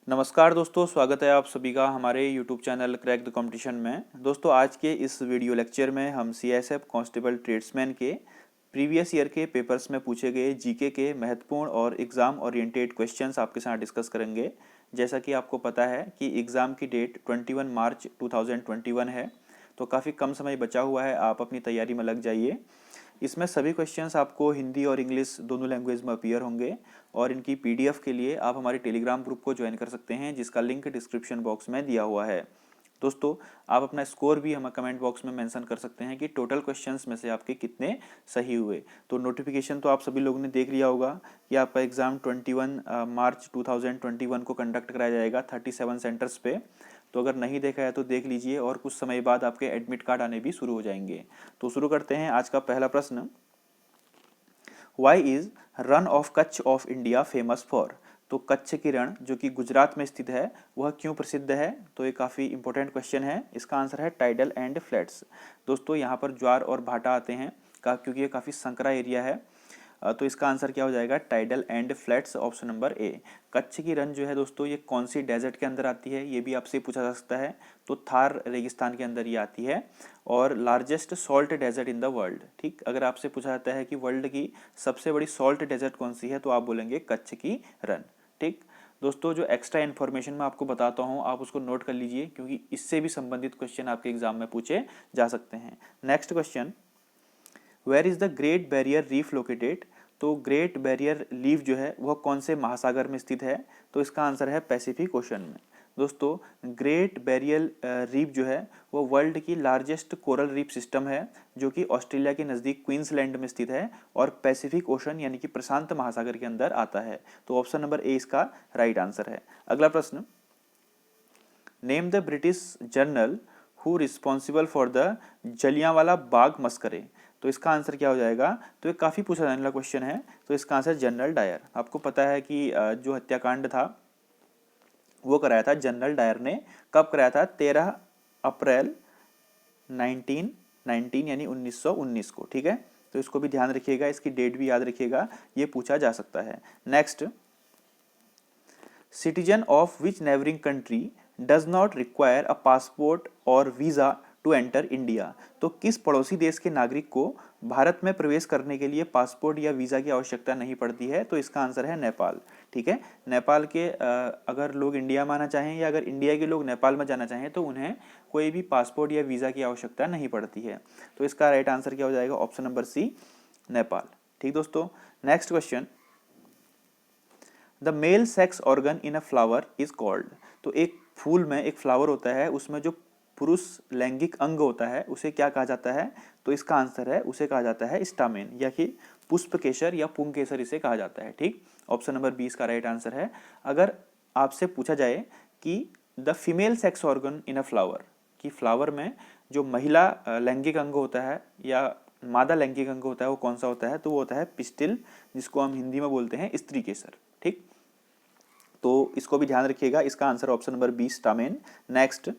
नमस्कार दोस्तों, स्वागत है आप सभी का हमारे YouTube channel crack the competition में। दोस्तों, आज के इस वीडियो लेक्चर में हम CSF कांस्टेबल ट्रेड्समैन के प्रीवियस ईयर के पेपर्स में पूछे गए जीके के महत्वपूर्ण और एग्ज़ाम ओरिएंटेड क्वेश्चंस आपके साथ डिस्कस करेंगे। जैसा कि आपको पता है कि एग्ज़ाम की डेट 21 मार्च 2021 है, तो काफ़ी कम समय बचा हुआ है, आप अपनी तैयारी में लग जाइए। इसमें सभी क्वेश्चंस आपको हिंदी और इंग्लिश दोनों लैंग्वेज में अपीयर होंगे और इनकी PDF के लिए आप हमारे टेलीग्राम ग्रुप को ज्वाइन कर सकते हैं, जिसका लिंक डिस्क्रिप्शन बॉक्स में दिया हुआ है। दोस्तों, आप अपना स्कोर भी हमें कमेंट बॉक्स में मेंशन कर सकते हैं कि टोटल क्वेश्चंस में से आपके कितने सही हुए। तो नोटिफिकेशन तो आप सभी लोगों ने देख लिया होगा कि आपका एग्ज़ाम 21 मार्च 2021 को कंडक्ट कराया जाएगा 37 सेंटर्स पे। तो अगर नहीं देखा है तो देख लीजिए और कुछ समय बाद आपके एडमिट कार्ड आने भी शुरू हो जाएंगे। तो शुरू करते हैं आज का पहला प्रश्न। Why is Rann of Kutch of India famous for? तो कच्छ की रण जो कि गुजरात में स्थित है वह क्यों प्रसिद्ध है? तो ये काफ़ी इंपॉर्टेंट क्वेश्चन है। इसका आंसर है टाइडल एंड फ्लैट्स। दोस्तों, यहाँ पर ज्वार और भाटा आते हैं क्योंकि ये काफ़ी संकरा एरिया है। तो इसका आंसर क्या हो जाएगा? Tidal and flats, option number A. Kutch की रण जो है दोस्तों, ये कौन सी डेजर्ट के अंदर आती है, ये भी आपसे पूछा जा सकता है। तो थार रेगिस्तान के अंदर ये आती है और largest salt desert in the world. ठीक, अगर आपसे पूछा जाता है कि वर्ल्ड की सबसे बड़ी सॉल्ट डेजर्ट कौन सी है, तो आप बोलेंगे कच्छ की रण। ठीक दोस्तों, जो एक्स्ट्रा इन्फॉर्मेशन मैं आपको बताता हूँ आप उसको नोट कर लीजिए, क्योंकि इससे भी संबंधित क्वेश्चन आपके एग्जाम में पूछे जा सकते हैं। Next question, where is the Great Barrier Reef located? तो ग्रेट बैरियर रीफ जो है वह कौन से महासागर में स्थित है? तो इसका आंसर है पैसिफिक ओशन में। दोस्तों, ग्रेट बैरियर रीफ जो है वो वर्ल्ड की लार्जेस्ट कोरल रीफ सिस्टम है, जो कि ऑस्ट्रेलिया के नज़दीक क्वींसलैंड में स्थित है और पैसिफिक ओशन यानी कि प्रशांत महासागर के अंदर आता है। तो ऑप्शन नंबर ए इसका राइट आंसर है। अगला प्रश्न, name the British general who responsible for the Jallianwala Bagh massacre? तो इसका आंसर क्या हो जाएगा? तो ये काफ़ी पूछा जाने वाला क्वेश्चन है। तो इसका आंसर जनरल डायर। आपको पता है कि जो हत्याकांड था वो कराया था जनरल डायर ने। कब कराया था? 13 अप्रैल 1919 यानी 1919 को। ठीक है, तो इसको भी ध्यान रखिएगा, इसकी डेट भी याद रखिएगा, ये पूछा जा सकता है। Next, citizen of which neighbouring country does not require a passport और वीज़ा टू एंटर इंडिया? तो किस पड़ोसी देश के नागरिक को भारत में प्रवेश करने के लिए पासपोर्ट या वीज़ा की आवश्यकता नहीं पड़ती है? तो इसका आंसर है नेपाल। ठीक है, नेपाल के अगर लोग इंडिया में आना चाहें या अगर इंडिया के लोग नेपाल में जाना चाहें तो उन्हें कोई भी पासपोर्ट या वीज़ा की आवश्यकता नहीं पड़ती है। तो इसका राइट आंसर क्या हो जाएगा? Option number C, Nepal. ठीक दोस्तों, next question, the male sex organ in a flower is called? तो एक फूल में एक फ्लावर होता है, उसमें जो पुरुष लैंगिक अंग होता है उसे क्या कहा जाता है? तो इसका आंसर है, उसे कहा जाता है स्टामेन या कि पुष्प केसर या पुंग केसर इसे कहा जाता है। ठीक, ऑप्शन नंबर 20 का राइट आंसर है। अगर आपसे पूछा जाए कि the female sex organ in a flower, कि फ्लावर में जो महिला लैंगिक अंग होता है या मादा लैंगिक अंग होता है वो कौन सा होता है? तो वो होता है पिस्टिल, जिसको हम हिंदी में बोलते हैं स्त्री केसर। ठीक, तो इसको भी ध्यान रखिएगा, इसका answer option number 20 stamen. Next,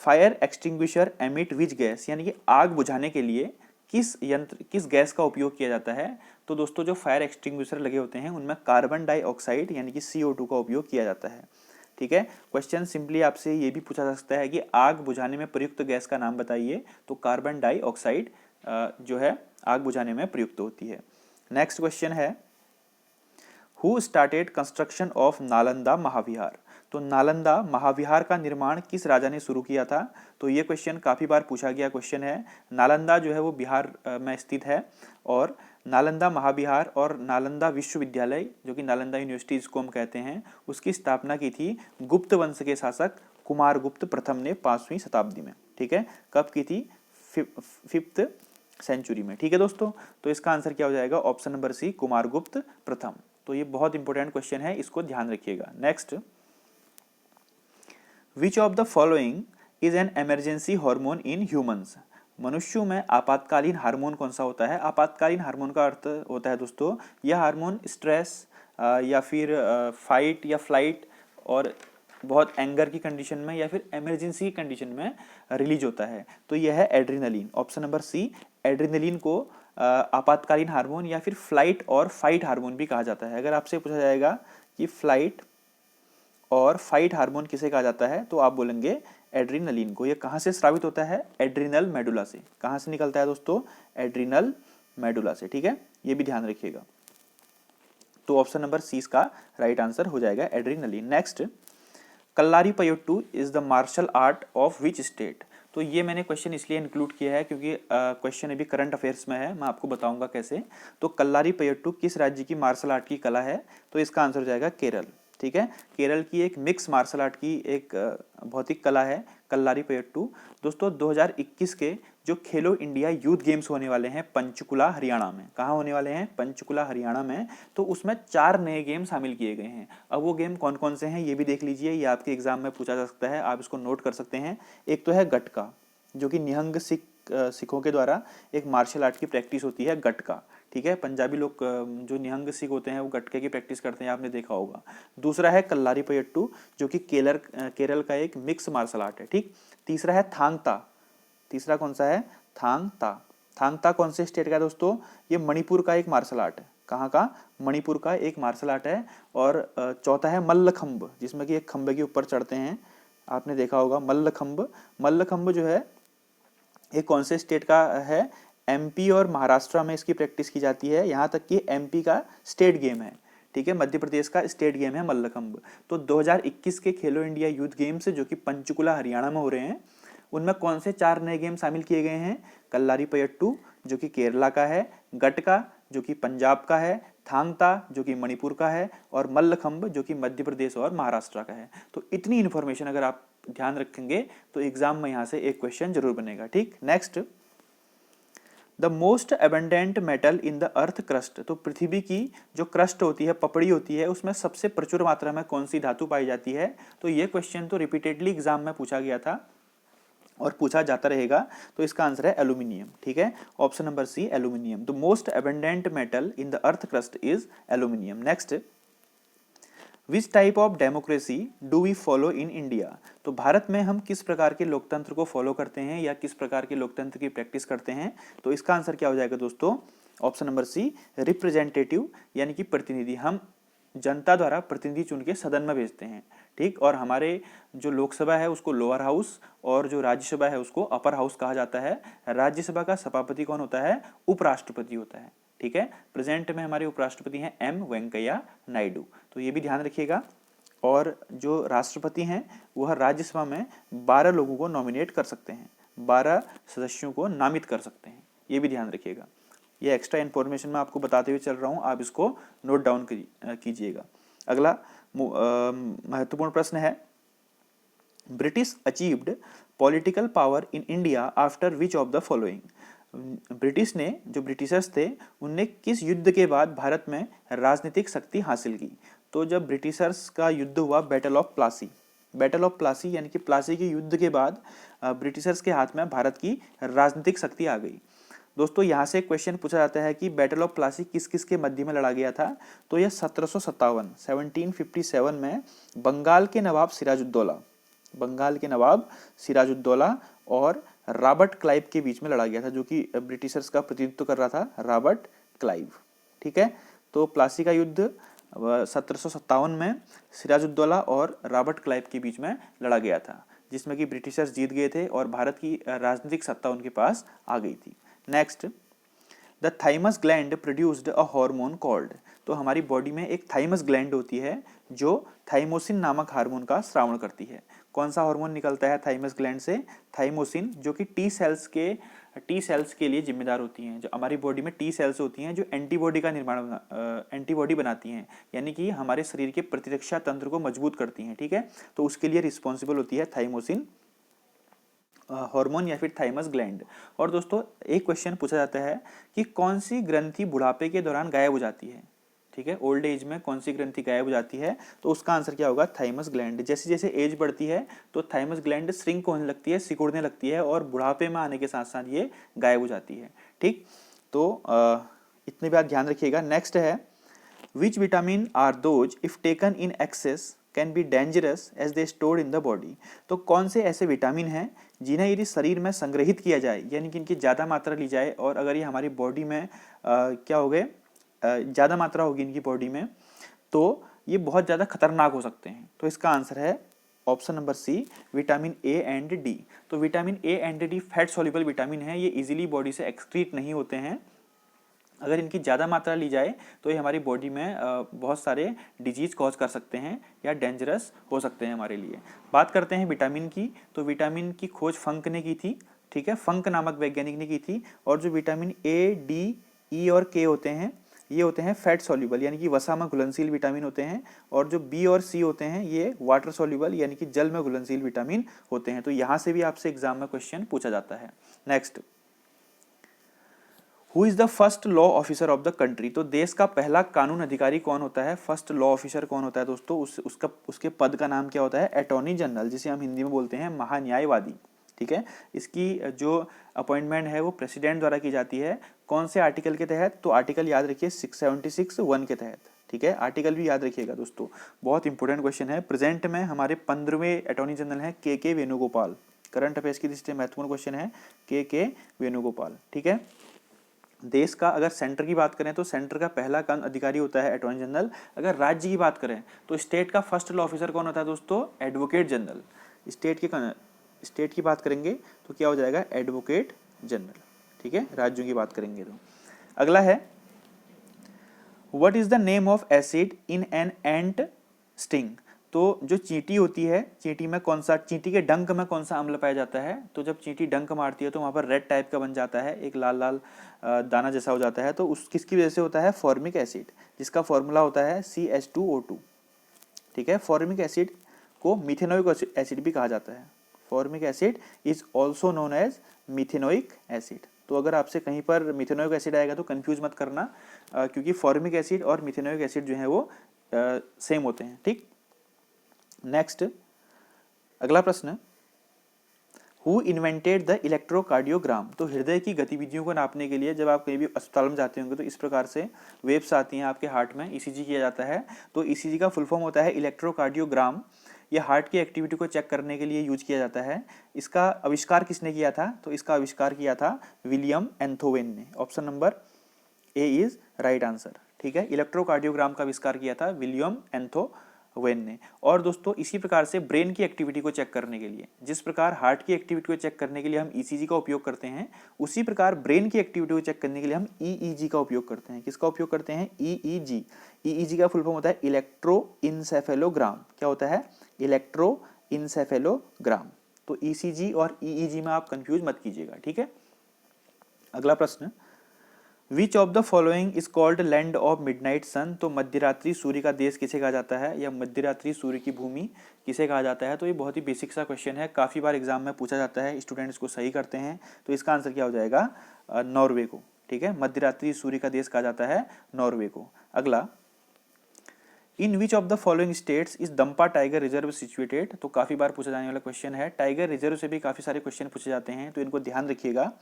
fire extinguisher emit which gas, यानी कि आग बुझाने के लिए किस गैस का उपयोग किया जाता है? तो दोस्तों, जो फायर एक्सटिंग्विशर लगे होते हैं उनमें कार्बन डाइऑक्साइड यानी कि CO2 का उपयोग किया जाता है। ठीक है, क्वेश्चन सिंपली आपसे ये भी पूछा जा सकता है कि आग बुझाने में प्रयुक्त गैस का नाम बताइए। तो कार्बन डाइऑक्साइड जो है आग बुझाने में प्रयुक्त होती है। नेक्स्ट क्वेश्चन है, who started construction of Nalanda Mahavihara? तो नालंदा महाविहार का निर्माण किस राजा ने शुरू किया था? तो ये क्वेश्चन काफ़ी बार पूछा गया क्वेश्चन है। नालंदा जो है वो बिहार में स्थित है और नालंदा महाविहार और नालंदा विश्वविद्यालय जो कि नालंदा यूनिवर्सिटी जिसको हम कहते हैं, उसकी स्थापना की थी गुप्त वंश के शासक कुमारगुप्त प्रथम ने 5वीं शताब्दी में। ठीक है, कब की थी? 5th सेंचुरी में। ठीक है दोस्तों, तो इसका आंसर क्या हो जाएगा? ऑप्शन नंबर सी, कुमारगुप्त प्रथम। तो ये बहुत इंपॉर्टेंट क्वेश्चन है, इसको ध्यान रखिएगा। Next, which of the following is an emergency hormone in humans? मनुष्यों में आपातकालीन हार्मोन कौन सा होता है? आपातकालीन हार्मोन का अर्थ होता है दोस्तों, यह हार्मोन स्ट्रेस या फिर फाइट या फ्लाइट और बहुत एंगर की कंडीशन में या फिर इमरजेंसी की कंडीशन में रिलीज होता है। तो यह है adrenaline, option number C. Adrenaline को आपातकालीन हार्मोन या फिर फ्लाइट और फाइट हार्मोन भी कहा जाता है। अगर आपसे पूछा जाएगा कि फ्लाइट और फाइट हार्मोन किसे कहा जाता है, तो आप बोलेंगे एड्रीनलिन को। ये कहाँ से स्रावित होता है, एड्रिनल मेडुला से। कहाँ से निकलता है दोस्तों, एड्रिनल मेडुला से, ठीक है, ये भी ध्यान रखिएगा। तो ऑप्शन नंबर सी इसका राइट आंसर हो जाएगा, adrenaline. Next, Kalaripayattu is the martial art of which state. तो ये मैंने क्वेश्चन इसलिए इंक्लूड किया है क्योंकि क्वेश्चन अभी करंट अफेयर्स में है, मैं आपको बताऊंगा कैसे। तो कल्लारीपयट्टू किस राज्य की मार्शल आर्ट की कला है, तो इसका आंसर हो जाएगा केरल, ठीक है। केरल की एक मिक्स मार्शल आर्ट की एक भौतिक कला है कल्लारीपयट्टू। दोस्तों 2021 के जो खेलो इंडिया यूथ गेम्स होने वाले हैं पंचकुला हरियाणा में, कहाँ होने वाले हैं, पंचकुला हरियाणा में, तो उसमें 4 नए गेम शामिल किए गए हैं। अब वो गेम कौन कौन से हैं ये भी देख लीजिए, ये आपके एग्जाम में पूछा जा सकता है, आप इसको नोट कर सकते हैं। एक तो है गटका, जो कि निहंग सिखों के द्वारा एक मार्शल आर्ट की प्रैक्टिस होती है, गटका, ठीक है। पंजाबी लोग जो निहंग सिख होते हैं वो गटके की प्रैक्टिस करते हैं, आपने देखा होगा। दूसरा है कल्लारीपयट्टू, जो कि केरल का एक मिक्स मार्शल आर्ट है, ठीक। तीसरा है थांगता, तीसरा कौन सा है, थांगता। थांगता कौन से स्टेट का है दोस्तों, ये मणिपुर का एक मार्शल आर्ट है। कहाँ का, मणिपुर का एक मार्शल आर्ट है। और चौथा है मल्लखंब, जिसमें कि एक खंबे के ऊपर चढ़ते हैं, आपने देखा होगा मल्लखंब। मल्लखंब जो है ये कौन से स्टेट का है, एमपी और महाराष्ट्र में इसकी प्रैक्टिस की जाती है, यहाँ तक कि एमपी का स्टेट गेम है, ठीक है, मध्य प्रदेश का स्टेट गेम है मल्लखंब। तो 2021 के खेलो इंडिया यूथ गेम्स जो कि पंचकुला हरियाणा में हो रहे हैं, उनमें कौन से 4 नए गेम शामिल किए गए हैं, कल्लारीपयट्टू जो कि केरला का है, गटका जो कि पंजाब का है, थांगता जो कि मणिपुर का है, और मल्लखंब जो कि मध्य प्रदेश और महाराष्ट्र का है। तो इतनी इन्फॉर्मेशन अगर आप ध्यान रखेंगे तो एग्जाम में यहाँ से एक क्वेश्चन जरूर बनेगा, ठीक। Next, the most abundant metal in the earth crust. तो पृथ्वी की जो क्रस्ट होती है, पपड़ी होती है, उसमें सबसे प्रचुर मात्रा में कौन सी धातु पाई जाती है। तो ये क्वेश्चन तो रिपीटेडली एग्जाम में पूछा गया था और पूछा जाता रहेगा। तो इसका आंसर है एल्यूमिनियम, ठीक है, option number C aluminium. The most abundant metal in the earth crust is aluminium. Next, which type of democracy do we follow in India. तो भारत में हम किस प्रकार के लोकतंत्र को फॉलो करते हैं या किस प्रकार के लोकतंत्र की प्रैक्टिस करते हैं। तो इसका आंसर क्या हो जाएगा दोस्तों, ऑप्शन नंबर सी रिप्रेजेंटेटिव, यानी कि प्रतिनिधि। हम जनता द्वारा प्रतिनिधि चुन के सदन में भेजते हैं, ठीक। और हमारे जो लोकसभा है उसको लोअर हाउस और जो राज्यसभा है उसको अपर हाउस कहा जाता है। राज्यसभा का सभापति कौन होता है, उपराष्ट्रपति होता है, ठीक है। प्रेजेंट में हमारे उपराष्ट्रपति हैं एम वेंकैया नायडू, तो ये भी ध्यान रखिएगा। और जो राष्ट्रपति हैं वह राज्यसभा में 12 लोगों को नॉमिनेट कर सकते हैं, 12 सदस्यों को नामित कर सकते हैं, ये भी ध्यान रखिएगा। ये एक्स्ट्रा इन्फॉर्मेशन मैं आपको बताते हुए चल रहा हूँ, आप इसको नोट डाउन कीजिएगा। अगला महत्वपूर्ण प्रश्न है, British achieved political power in India after which of the following. British ने, जो ब्रिटिशर्स थे, उनने किस युद्ध के बाद भारत में राजनीतिक शक्ति हासिल की। तो जब ब्रिटिशर्स का युद्ध हुआ battle of Plassey, battle of Plassey यानी कि प्लासी के युद्ध के बाद ब्रिटिशर्स के हाथ में भारत की राजनीतिक शक्ति आ गई। दोस्तों यहाँ से क्वेश्चन पूछा जाता है कि बैटल ऑफ प्लासी किस किस के मध्य में लड़ा गया था। तो यह 1757 में बंगाल के नवाब सिराजुद्दौला, बंगाल के नवाब सिराजुद्दौला और रॉबर्ट क्लाइव के बीच में लड़ा गया था, जो कि ब्रिटिशर्स का प्रतिनिधित्व कर रहा था रॉबर्ट क्लाइव, ठीक है। तो प्लासी का युद्ध 1757 में सिराजुद्दौला और रॉबर्ट क्लाइव के बीच में लड़ा गया था, जिसमें कि ब्रिटिशर्स जीत गए थे और भारत की राजनीतिक सत्ता उनके पास आ गई थी। Next, the thymus gland produced a hormone called. तो हमारी बॉडी में एक थाइमस ग्लैंड होती है जो थाइमोसिन नामक हार्मोन का स्रावण करती है। कौन सा हार्मोन निकलता है थाइमस ग्लैंड से, थाइमोसिन, जो कि टी सेल्स के लिए जिम्मेदार होती हैं। जो हमारी बॉडी में टी सेल्स होती हैं जो एंटीबॉडी का निर्माण, एंटीबॉडी बनाती हैं, यानी कि हमारे शरीर के प्रतिरक्षा तंत्र को मजबूत करती हैं, ठीक है। तो उसके लिए रिस्पॉन्सिबल होती है थाइमोसिन हार्मोन या फिर थाइमस ग्लैंड। और दोस्तों एक क्वेश्चन पूछा जाता है कि कौन सी ग्रंथि बुढ़ापे के दौरान गायब हो जाती है, ठीक है, ओल्ड एज में कौन सी ग्रंथि गायब हो जाती है। तो उसका आंसर क्या होगा, थाइमस ग्लैंड। जैसे जैसे एज बढ़ती है तो थाइमस ग्लैंड श्रिंक होने लगती है, सिकुड़ने लगती है, और बुढ़ापे में आने के साथ साथ ये गायब हो जाती है, ठीक। तो इतनी बात ध्यान रखिएगा। नेक्स्ट है, which vitamin are those if taken in excess can be dangerous as they stored in the body. तो कौन से ऐसे विटामिन हैं जिन्हें यदि शरीर में संग्रहित किया जाए, यानी कि इनकी ज़्यादा मात्रा ली जाए, और अगर ये हमारी बॉडी में क्या हो गए, ज़्यादा मात्रा होगी इनकी बॉडी में, तो ये बहुत ज़्यादा खतरनाक हो सकते हैं। तो इसका आंसर है option number C, vitamin A and D. तो vitamin A and D fat soluble vitamin है, ये इजीली बॉडी से एक्सक्रीट नहीं होते हैं। अगर इनकी ज़्यादा मात्रा ली जाए तो ये हमारी बॉडी में बहुत सारे डिजीज कॉज कर सकते हैं या डेंजरस हो सकते हैं हमारे लिए। बात करते हैं विटामिन की, तो विटामिन की खोज फंक ने की थी, ठीक है, फंक नामक वैज्ञानिक ने की थी। और जो विटामिन ए, डी, ई और के होते हैं, ये होते हैं फैट सॉल्युबल यानी कि वसा में घुलनशील विटामिन होते हैं। और जो बी और सी होते हैं ये वाटर सॉल्युबल यानी कि जल में घुलनशील विटामिन होते हैं। तो यहाँ से भी आपसे एग्जाम में क्वेश्चन पूछा जाता है। Next, who is the first law officer of the country. तो देश का पहला कानून अधिकारी कौन होता है, फर्स्ट लॉ ऑफिसर कौन होता है दोस्तों, उसके पद का नाम क्या होता है, अटॉर्नी जनरल, जिसे हम हिंदी में बोलते हैं महान्यायवादी, ठीक है। इसकी जो अपॉइंटमेंट है वो प्रेसिडेंट द्वारा की जाती है। कौन से आर्टिकल के तहत, तो आर्टिकल याद रखिए 676(1) के तहत, ठीक है। आर्टिकल भी याद रखिएगा दोस्तों, बहुत इंपॉर्टेंट क्वेश्चन है। प्रेजेंट में हमारे 15वें अटॉर्नी जनरल हैं के वेणुगोपाल। करंट अफेयर्स की दृष्टि से महत्वपूर्ण क्वेश्चन है के वेणुगोपाल, ठीक है। देश का अगर सेंटर की बात करें तो सेंटर का पहला कानून अधिकारी होता है अटॉर्नी जनरल। अगर राज्य की बात करें तो स्टेट का फर्स्ट लॉ ऑफिसर कौन होता है दोस्तों, एडवोकेट जनरल। स्टेट की बात करेंगे तो क्या हो जाएगा, एडवोकेट जनरल, ठीक है। राज्यों की बात करेंगे तो अगला है, what is the name of acid in an ant sting. तो जो चींटी होती है, चींटी में कौन सा, चींटी के डंक में कौन सा अम्ल पाया जाता है। तो जब चींटी डंक मारती है तो वहाँ पर रेड टाइप का बन जाता है, एक लाल लाल दाना जैसा हो जाता है। तो उस किसकी वजह से होता है, फॉर्मिक एसिड, जिसका फॉर्मूला होता है CH2O2, ठीक है। फॉर्मिक एसिड को मिथेनोइक एसिड भी कहा जाता है। Formic acid is also known as methanoic acid. तो अगर आपसे कहीं पर मिथेनोइक एसिड आएगा तो कंफ्यूज मत करना, क्योंकि फॉर्मिक एसिड और मिथेनोइक एसिड जो है वो सेम होते हैं, ठीक। नेक्स्ट, अगला प्रश्न, हु इन्वेंटेड द इलेक्ट्रोकार्डियोग्राम। तो हृदय की गतिविधियों को नापने के लिए जब आप कहीं भी अस्पताल में जाते होंगे तो इस प्रकार से वेव्स आती हैं आपके हार्ट में, ECG किया जाता है। तो ECG का फुल फॉर्म होता है इलेक्ट्रोकार्डियोग्राम। यह हार्ट की एक्टिविटी को चेक करने के लिए यूज किया जाता है। इसका आविष्कार किसने किया था, तो इसका आविष्कार किया था विलियम एंथोवेन ने। Option number A is right answer, ठीक है। इलेक्ट्रोकार्डियोग्राम का आविष्कार किया था विलियम एंथोवेन ने। और दोस्तों इसी प्रकार से ब्रेन की एक्टिविटी को चेक करने के लिए, जिस प्रकार हार्ट की एक्टिविटी को चेक करने के लिए हम ECG का उपयोग करते हैं, उसी प्रकार ब्रेन की एक्टिविटी को चेक करने के लिए हम EEG का उपयोग करते हैं। किसका उपयोग करते हैं, EEG। EEG का फुल फॉर्म होता है इलेक्ट्रोइंसेफेलोग्राम। क्या होता है, इलेक्ट्रोइंसेफेलोग्राम। तो ECG और EEG में आप कंफ्यूज मत कीजिएगा, ठीक है। अगला प्रश्न, which of the following is called land of midnight sun. तो मध्यरात्रि सूर्य का देश किसे कहा जाता है, या मध्यरात्रि सूर्य की भूमि किसे कहा जाता है। तो ये बहुत ही बेसिक सा क्वेश्चन है, काफ़ी बार एग्जाम में पूछा जाता है, स्टूडेंट्स को सही करते हैं। तो इसका आंसर क्या हो जाएगा, नॉर्वे को, ठीक है। मध्यरात्रि सूर्य का देश कहा जाता है नॉर्वे को। अगला, in which of the following states is Dampa tiger reserve situated. तो काफ़ी बार पूछा जाने वाला क्वेश्चन है, टाइगर रिजर्व से भी काफ़ी सारे क्वेश्चन पूछे जाते हैं, तो इनको ध्यान रखिएगा।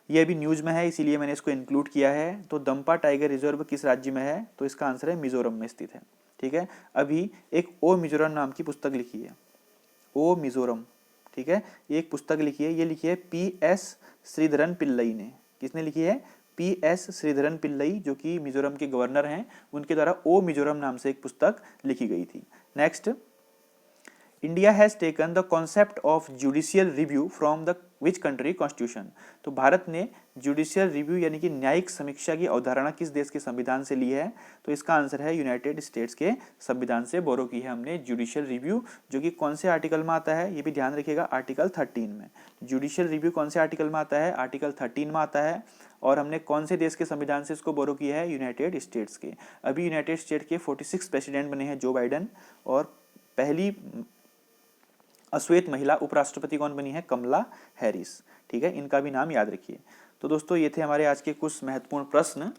ये अभी न्यूज़ में है इसीलिए मैंने इसको इंक्लूड किया है। तो दंपा टाइगर रिजर्व किस राज्य में है, तो इसका आंसर है मिजोरम में स्थित है, ठीक है। अभी एक ओ मिजोरम नाम की पुस्तक लिखी है, ओ मिजोरम, ठीक है। ये एक पुस्तक लिखी है, ये लिखी है PS श्रीधरन पिल्लई ने। किसने लिखी है, PS श्रीधरन पिल्लई, जो कि मिजोरम के गवर्नर हैं, उनके द्वारा ओ मिजोरम नाम से एक पुस्तक लिखी गई थी। Next, India has taken the concept of judicial review from the which country constitution. तो भारत ने जुडिशियल रिव्यू यानी कि न्यायिक समीक्षा की अवधारणा किस देश के संविधान से ली है। तो इसका आंसर है यूनाइटेड स्टेट्स के संविधान से बोरो की है हमने जुडिशियल रिव्यू, जो कि कौन से आर्टिकल में आता है, ये भी ध्यान रखिएगा, आर्टिकल 13 में। जुडिशियल रिव्यू कौन से आर्टिकल में आता है, आर्टिकल 13 में आता है। और हमने कौन से देश के संविधान से इसको बोरो किया है, यूनाइटेड स्टेट्स के। अभी यूनाइटेड स्टेट के 46 प्रेसिडेंट बने हैं, जो बाइडन, और पहली अश्वेत महिला उपराष्ट्रपति कौन बनी है, कमला हैरिस, ठीक है। इनका भी नाम याद रखिए। तो दोस्तों ये थे हमारे आज के कुछ महत्वपूर्ण प्रश्न।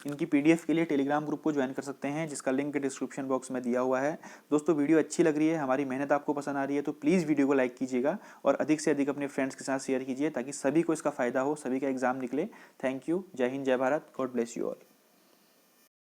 इनकी PDF के लिए टेलीग्राम ग्रुप को ज्वाइन कर सकते हैं, जिसका लिंक डिस्क्रिप्शन बॉक्स में दिया हुआ है। दोस्तों वीडियो अच्छी लग रही है, हमारी मेहनत आपको पसंद आ रही है, तो प्लीज़ वीडियो को लाइक कीजिएगा और अधिक से अधिक अपने फ्रेंड्स के साथ शेयर कीजिए, ताकि सभी को इसका फायदा हो, सभी का एग्जाम निकले। थैंक यू, जय हिंद, जय Bharat, God bless you all.